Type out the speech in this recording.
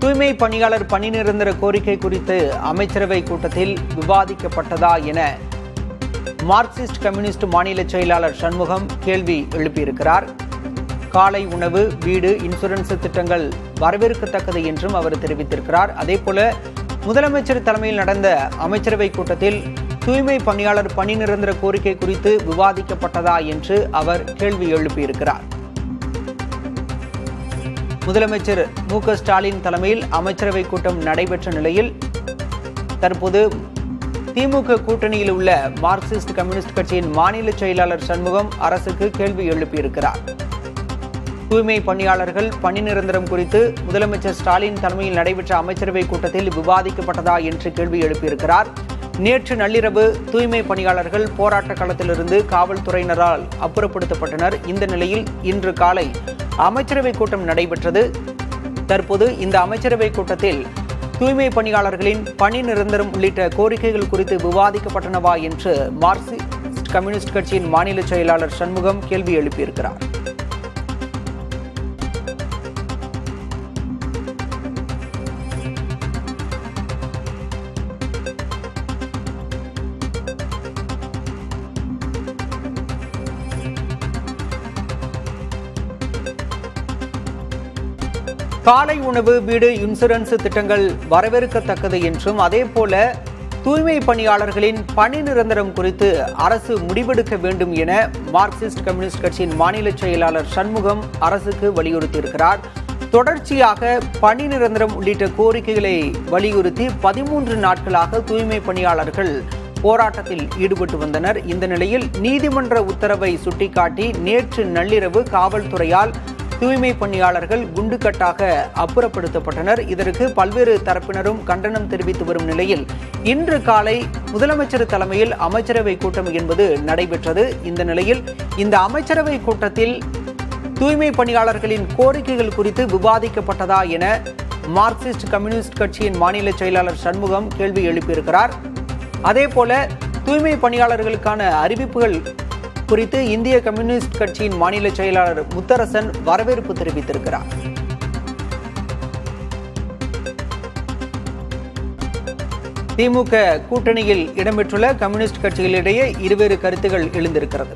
தூய்மை பணியாளர் பணி நிரந்தர கோரிக்கை குறித்து அமைச்சரவை கூட்டத்தில் விவாதிக்கப்பட்டதா என மார்க்சிஸ்ட் கம்யூனிஸ்ட் மாநில செயலாளர் சண்முகம் கேள்வி எழுப்பியிருக்கிறார். காலை உணவு, வீடு, இன்சூரன்ஸ் திட்டங்கள் வரவேற்கத்தக்கது என்றும் அவர் தெரிவித்திருக்கிறார். அதேபோல முதலமைச்சர் தலைமையில் நடந்த அமைச்சரவை கூட்டத்தில் தூய்மை பணியாளர் பணி நிரந்தர கோரிக்கை குறித்து விவாதிக்கப்பட்டதா என்று அவர் கேள்வி எழுப்பியிருக்கிறார். முதலமைச்சர் மு.க.ஸ்டாலின் தலைமையில் அமைச்சரவை கூட்டம் நடைபெற்ற நிலையில் தற்போது திமுக கூட்டணியில் உள்ள மார்க்சிஸ்ட் கம்யூனிஸ்ட் கட்சியின் மாநில செயலாளர் சண்முகம் அரசுக்கு கேள்வி எழுப்பியிருக்கிறார். தூய்மை பணியாளர்கள் பணி நிரந்தரம் குறித்து முதலமைச்சர் ஸ்டாலின் தலைமையில் நடைபெற்ற அமைச்சரவை கூட்டத்தில் விவாதிக்கப்பட்டதா என்று கேள்வி எழுப்பியிருக்கிறார். நேற்று நள்ளிரவு தூய்மை பணியாளர்கள் போராட்ட களத்திலிருந்து காவல்துறையினரால் அப்புறப்படுத்தப்பட்டனர். இந்த நிலையில் இன்று காலை அமைச்சரவை கூட்டம் நடைபெற்றது. தற்போது இந்த அமைச்சரவை கூட்டத்தில் தூய்மை பணியாளர்களின் பணி நிரந்தரம் உள்ளிட்ட கோரிக்கைகள் குறித்து விவாதிக்கப்பட்டனவா என்று மார்க்சிஸ்ட் கம்யூனிஸ்ட் கட்சியின் மாநில செயலாளர் சண்முகம் கேள்வி எழுப்பியிருக்கிறார். காலை உணவு, வீடு, இன்சூரன்ஸ் திட்டங்கள் வரவேற்கத்தக்கது என்றும் அதேபோல தூய்மை பணியாளர்களின் பணி நிரந்தரம் குறித்து அரசு முடிவெடுக்க வேண்டும் என மார்க்சிஸ்ட் கம்யூனிஸ்ட் கட்சியின் மாநில செயலாளர் சண்முகம் அரசுக்கு வலியுறுத்தியிருக்கிறார். தொடர்ச்சியாக பணி நிரந்தரம் உள்ளிட்ட கோரிக்கைகளை வலியுறுத்தி 13 நாட்களாக தூய்மை பணியாளர்கள் போராட்டத்தில் ஈடுபட்டு வந்தனர். இந்த நிலையில் நீதிமன்ற உத்தரவை சுட்டிக்காட்டி நேற்று நள்ளிரவு காவல்துறையால் தூய்மை பணியாளர்கள் குண்டுக்கட்டாக அப்புறப்படுத்தப்பட்டனர். இதற்கு பல்வேறு தரப்பினரும் கண்டனம் தெரிவித்து வரும் நிலையில் இன்று காலை முதலமைச்சர் தலைமையில் அமைச்சரவை கூட்டம் என்பது நடைபெற்றது. இந்த நிலையில் இந்த அமைச்சரவை கூட்டத்தில் தூய்மை பணியாளர்களின் கோரிக்கைகள் குறித்து விவாதிக்கப்பட்டதா என மார்க்சிஸ்ட் கம்யூனிஸ்ட் கட்சியின் மாநில செயலாளர் சண்முகம் கேள்வி எழுப்பியிருக்கிறார். அதேபோல தூய்மை பணியாளர்களுக்கான அறிவிப்புகள் குறித்து இந்திய கம்யூனிஸ்ட் கட்சியின் மாநில செயலாளர் முத்தரசன் வரவேற்பு தெரிவித்திருக்கிறார். திமுக கூட்டணியில் இடம்பெற்றுள்ள கம்யூனிஸ்ட் கட்சிகளிடையே இருவேறு கருத்துகள் எழுந்திருக்கிறது.